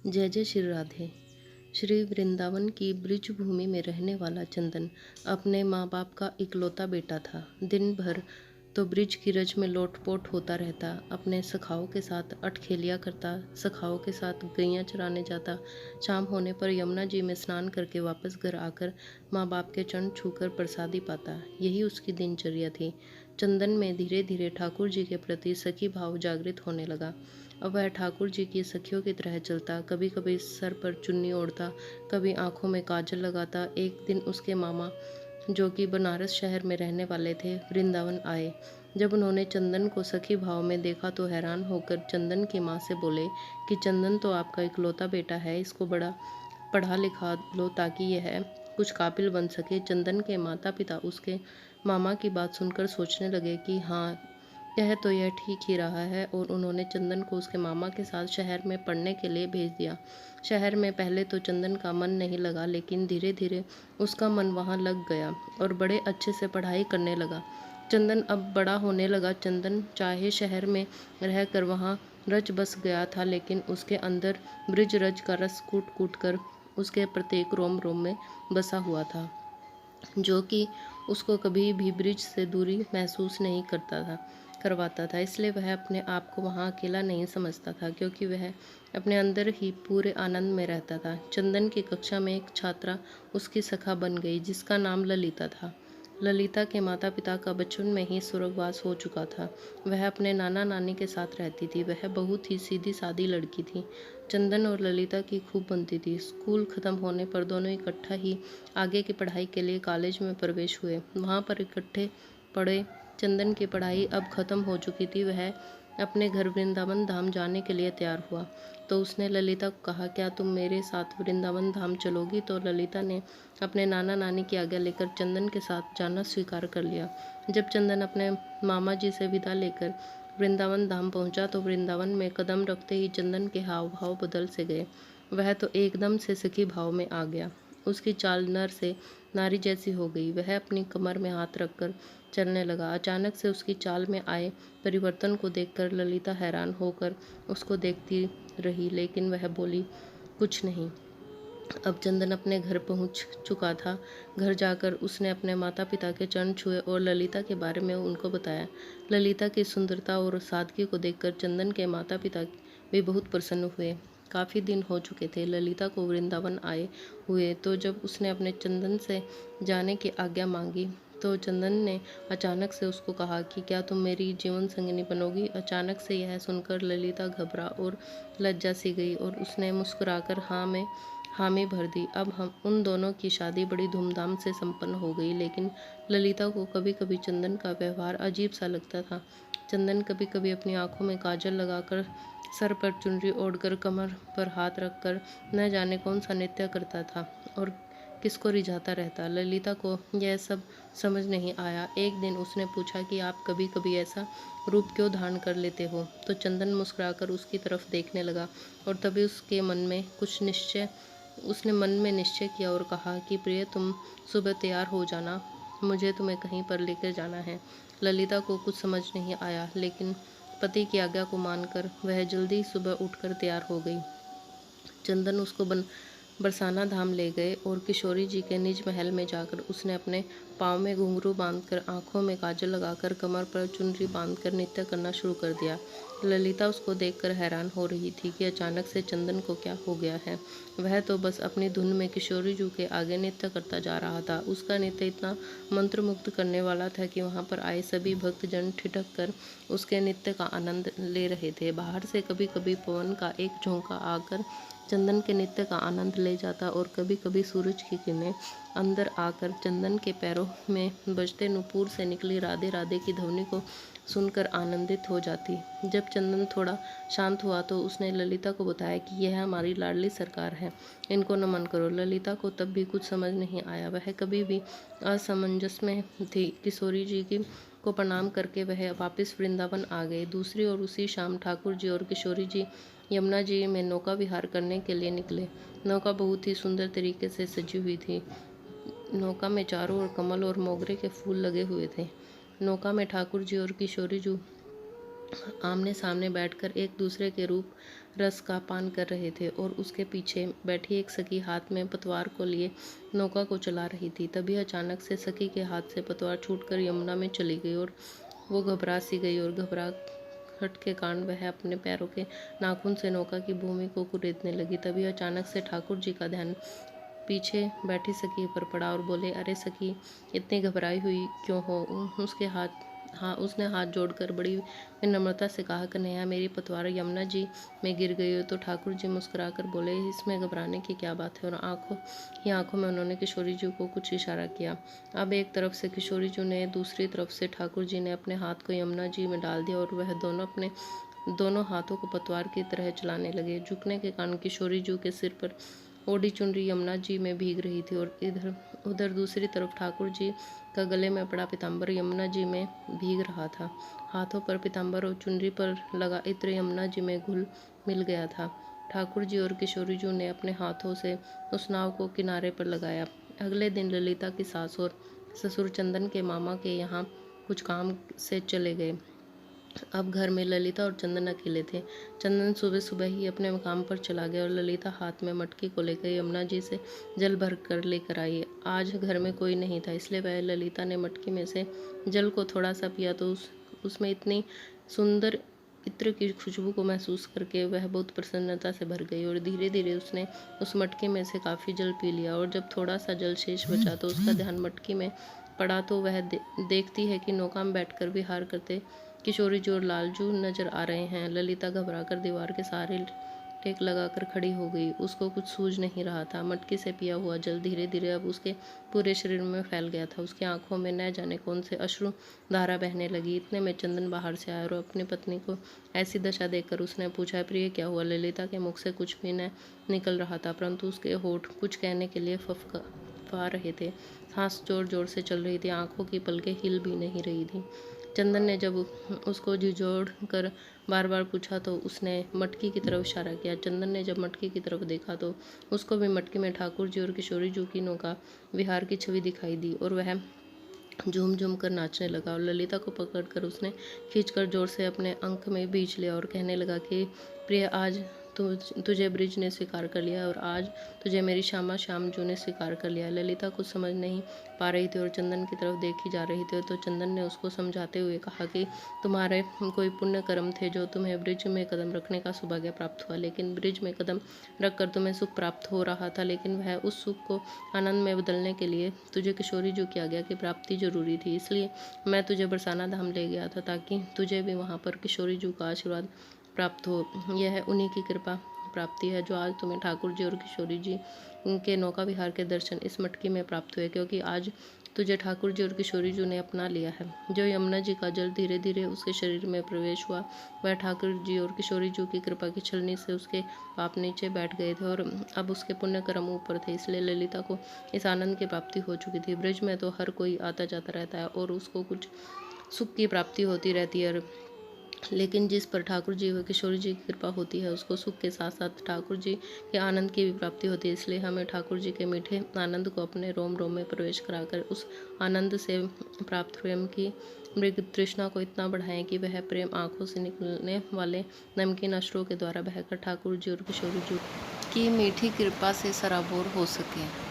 जय जय श्री राधे। श्री वृंदावन की ब्रिज भूमि में रहने वाला चंदन अपने माँ बाप का इकलौता बेटा था। दिन भर तो ब्रिज की रज में लोटपोट होता रहता, अपने सखाओं के साथ अटखेलिया करता, सखाओं के साथ गैयां चराने जाता। शाम होने पर यमुना जी में स्नान करके वापस घर आकर माँ बाप के चरण छूकर प्रसादी पाता। यही उसकी दिनचर्या थी। चंदन में धीरे धीरे ठाकुर जी के प्रति सखी भाव जागृत होने लगा। अब वह ठाकुर जी की सखियों की तरह चलता, कभी कभी सर पर चुन्नी ओढ़ता, कभी आंखों में काजल लगाता। एक दिन उसके मामा, जो कि बनारस शहर में रहने वाले थे, वृंदावन आए। जब उन्होंने चंदन को सखी भाव में देखा तो हैरान होकर चंदन की माँ से बोले कि चंदन तो आपका इकलौता बेटा है, इसको बड़ा पढ़ा लिखा लो ताकि यह कुछ काबिल बन सके। चंदन के माता पिता उसके मामा की बात सुनकर सोचने लगे कि हाँ, कह तो यह ठीक ही रहा है, और उन्होंने चंदन को उसके मामा के साथ शहर में पढ़ने के लिए भेज दिया। शहर में पहले तो चंदन का मन नहीं लगा, लेकिन धीरे धीरे उसका मन वहाँ लग गया और बड़े अच्छे से पढ़ाई करने लगा। चंदन अब बड़ा होने लगा। चंदन चाहे शहर में रहकर वहाँ रच बस गया था, लेकिन उसके अंदर ब्रिज रज का रस कूट कूट कर उसके प्रत्येक रोम रोम में बसा हुआ था, जो कि उसको कभी भी ब्रिज से दूरी महसूस नहीं करवाता था। इसलिए वह अपने आप को वहाँ अकेला नहीं समझता था, क्योंकि वह अपने अंदर ही पूरे आनंद में रहता था। चंदन की कक्षा में एक छात्रा उसकी सखा बन गई, जिसका नाम ललिता था। ललिता के माता पिता का बचपन में ही स्वर्गवास हो चुका था। वह अपने नाना नानी के साथ रहती थी। वह बहुत ही सीधी सादी लड़की थी। चंदन और ललिता की खूब बनती थी। स्कूल खत्म होने पर दोनों इकट्ठा ही आगे की पढ़ाई के लिए कॉलेज में प्रवेश हुए। वहाँ पर इकट्ठे पढ़े। चंदन की पढ़ाई अब खत्म हो चुकी थी। वह अपने घर वृंदावन धाम जाने के लिए तैयार हुआ तो उसने ललिता को कहा, क्या तुम मेरे साथ वृंदावन धाम चलोगी? तो ललिता ने अपने नाना नानी की आज्ञा लेकर चंदन के साथ जाना स्वीकार कर लिया। जब चंदन अपने मामा जी से विदा लेकर वृंदावन धाम पहुंचा तो वृंदावन में कदम रखते ही चंदन के हाव भाव बदल से गए। वह तो एकदम से सखी भाव में आ गया। उसकी चाल नर से नारी जैसी हो गई। वह अपनी कमर में हाथ रखकर चलने लगा। अचानक से उसकी चाल में आए परिवर्तन को देखकर ललिता हैरान होकर उसको देखती रही, लेकिन वह बोली कुछ नहीं। अब चंदन अपने घर पहुंच चुका था। घर जाकर उसने अपने माता पिता के चरण छुए और ललिता के बारे में उनको बताया। ललिता की सुंदरता और सादगी को देखकर चंदन के माता पिता भी बहुत प्रसन्न हुए। काफ़ी दिन हो चुके थे ललिता को वृंदावन आए हुए, तो जब उसने अपने चंदन से जाने की आज्ञा मांगी तो चंदन ने अचानक से उसको कहा कि क्या तुम मेरी जीवन संगिनी बनोगी? अचानक से यह सुनकर ललिता घबरा और लज्जा सी गई और उसने मुस्कुराकर हाँ में हामी भर दी। अब हम उन दोनों की शादी बड़ी धूमधाम से संपन्न हो गई, लेकिन ललिता को कभी कभी चंदन का व्यवहार अजीब सा लगता था। चंदन कभी कभी अपनी आंखों में काजल लगाकर, सर पर चुनरी ओढ़कर, कमर पर हाथ रखकर न जाने कौन सा नृत्य करता था और किसको रिझाता रहता। ललिता को यह सब समझ नहीं आया। एक दिन उसने पूछा कि आप कभी कभी ऐसा रूप क्यों धारण कर लेते हो? तो चंदन मुस्कुराकर उसकी तरफ देखने लगा और तभी उसने मन में निश्चय किया और कहा कि प्रिय, तुम सुबह तैयार हो जाना, मुझे तुम्हें कहीं पर लेकर जाना है। ललिता को कुछ समझ नहीं आया, लेकिन पति की आज्ञा को मानकर वह जल्दी सुबह उठकर तैयार हो गई। चंदन उसको बरसाना धाम ले गए और किशोरी जी के निज महल में जाकर उसने अपने पाँव में घुंघरू बांधकर, आंखों में काजल लगाकर, कमर पर चुनरी बांधकर नृत्य करना शुरू कर दिया। ललिता उसको देखकर हैरान हो रही थी कि अचानक से चंदन को क्या हो गया है। वह तो बस अपनी धुन में किशोरी जी के आगे नृत्य करता जा रहा था। उसका नृत्य इतना मंत्रमुग्ध करने वाला था कि वहां पर आए सभी भक्तजन ठिठक कर उसके नृत्य का आनंद ले रहे थे। बाहर से कभी कभी पवन का एक झोंका आकर चंदन के नृत्य का आनंद ले जाता और कभी कभी सूरज की किरणें अंदर आकर चंदन के पैरों में बजते नूपुर से निकली राधे राधे की ध्वनि को सुनकर आनंदित हो जाती। जब चंदन थोड़ा शांत हुआ तो उसने ललिता को बताया कि यह हमारी लाडली सरकार है, इनको नमन करो। ललिता को तब भी कुछ समझ नहीं आया। वह कभी भी असमंजस में थी। किशोरी जी की को प्रणाम करके वह वापस वृंदावन आ गए। दूसरी ओर उसी शाम ठाकुर जी और किशोरी जी यमुना जी में नौका विहार करने के लिए निकले। नौका बहुत ही सुंदर तरीके से सजी हुई थी। नौका में चारों ओर कमल और मोगरे के फूल लगे हुए थे। नौका में ठाकुर जी और किशोरी जी आमने सामने बैठकर एक दूसरे के रूप रस का पान कर रहे थे और उसके पीछे बैठी एक सखी हाथ में पतवार को लिए नौका को चला रही थी। तभी अचानक से सखी के हाथ से पतवार छूटकर यमुना में चली गई और वो घबरा सी गई और घबराहट के कारण वह अपने पैरों के नाखून से नौका की भूमि को कुरेदने लगी। तभी अचानक से ठाकुर जी का ध्यान पीछे बैठी सखी पर पड़ा और बोले, अरे सखी, इतनी घबराई हुई क्यों हो? उसने हाथ जोड़कर बड़ी विनम्रता से कहा, कन्हैया, मेरी पतवार यमुना जी में गिर गई हो। तो ठाकुर जी मुस्कुराकर बोले, इसमें घबराने की क्या बात है? और आंखों में उन्होंने किशोरी जी को कुछ इशारा किया। अब एक तरफ से किशोरी जी ने, दूसरी तरफ से ठाकुर जी ने अपने हाथ को यमुना जी में डाल दिया और वह दोनों अपने दोनों हाथों को पतवार की तरह चलाने लगे। झुकने के कारण किशोरी जी के सिर पर ओढ़ी चुनरी यमुना जी में भीग रही थी और इधर उधर दूसरी तरफ ठाकुर जी का गले में पड़ा पीताम्बर यमुना जी में भीग रहा था। हाथों पर पीताम्बर और चुनरी पर लगा इत्र यमुना जी में घुल मिल गया था। ठाकुर जी और किशोरी जी ने अपने हाथों से उस नाव को किनारे पर लगाया। अगले दिन ललिता की सास और ससुर चंदन के मामा के यहाँ कुछ काम से चले गए। अब घर में ललिता और चंदन अकेले थे। चंदन सुबह सुबह ही अपने काम पर चला गया और ललिता हाथ में मटकी को लेकर यमुना जी से जल भर कर लेकर आई। आज घर में कोई नहीं था, इसलिए वह ललिता ने मटकी में से जल को थोड़ा सा पिया तो उसमें इतनी सुंदर इत्र की खुशबू को महसूस करके वह बहुत प्रसन्नता से भर गई और धीरे धीरे उसने उस मटके में से काफ़ी जल पी लिया। और जब थोड़ा सा जल शेष बचा तो उसका ध्यान मटकी में पड़ा तो वह देखती है कि नौका में बैठकर विहार करते किशोरी जी और लालजू नजर आ रहे हैं। ललिता घबराकर दीवार के सहारे टेक लगाकर खड़ी हो गई। उसको कुछ सूझ नहीं रहा था। मटकी से पिया हुआ जल धीरे धीरे अब उसके पूरे शरीर में फैल गया था। उसकी आंखों में न जाने कौन से अश्रु धारा बहने लगी। इतने में चंदन बाहर से आया और अपनी पत्नी को ऐसी दशा देखकर उसने पूछा, प्रिय, क्या हुआ? ललिता के मुख से कुछ भी न निकल रहा था, परंतु उसके होठ कुछ कहने के लिए फफका रहे थे। सांस जोर जोर से चल रही थी। आंखों की पलकें हिल भी नहीं रही थी। चंदन ने जब उसको झिझोड़ कर बार बार पूछा तो उसने मटकी की तरफ इशारा किया। चंदन ने जब मटकी की तरफ देखा तो उसको भी मटकी में ठाकुर जी और किशोरी जी की नौका विहार की छवि दिखाई दी और वह झूम झूम कर नाचने लगा। और ललिता को पकड़कर उसने खींचकर जोर से अपने अंक में बींच लिया और कहने लगा कि प्रिय, आज तुझे ब्रिज ने स्वीकार कर लिया और आज तुझे मेरी श्यामा श्यामजू ने स्वीकार कर लिया। ललिता कुछ समझ नहीं पा रही थी और चंदन की तरफ देखी जा रही थी। तो चंदन ने उसको समझाते हुए कहा कि तुम्हारे कोई पुण्य कर्म थे जो तुम्हें ब्रिज में कदम रखने का सौभाग्य प्राप्त हुआ, लेकिन ब्रिज में कदम रखकर तुम्हें सुख प्राप्त हो रहा था, लेकिन वह उस सुख को आनंद में बदलने के लिए तुझे किशोरी जी की आज्ञा की प्राप्ति जरूरी थी। इसलिए मैं तुझे बरसाना धाम ले गया था ताकि तुझे भी वहाँ पर किशोरी जी का आशीर्वाद प्राप्त हो। यह उन्हीं की कृपा प्राप्ति है जो आज तुम्हें ठाकुर जी और किशोरी जी के नौका विहार के दर्शन इस मटकी में प्राप्त हुए, क्योंकि आज तुझे ठाकुर जी और किशोरी जी ने अपना लिया है। जो यमुना जी का जल धीरे धीरे उसके शरीर में प्रवेश हुआ, वह ठाकुर जी और किशोरी जी की कृपा की छलनी से उसके पाप नीचे बैठ गए थे और अब उसके पुण्य कर्म ऊपर थे। इसलिए ललिता को इस आनंद की प्राप्ति हो चुकी थी। ब्रज में तो हर कोई आता जाता रहता है और उसको कुछ सुख की प्राप्ति होती रहती है, लेकिन जिस पर ठाकुर जी व किशोरी जी की कृपा होती है उसको सुख के साथ साथ ठाकुर जी के आनंद की भी प्राप्ति होती है। इसलिए हमें ठाकुर जी के मीठे आनंद को अपने रोम रोम में प्रवेश कराकर उस आनंद से प्राप्त प्रेम की मृग तृष्णा को इतना बढ़ाएं कि वह प्रेम आंखों से निकलने वाले नमकीन अश्रुओं के द्वारा बहकर ठाकुर जी और किशोरी जी की मीठी कृपा से सराबोर हो सके।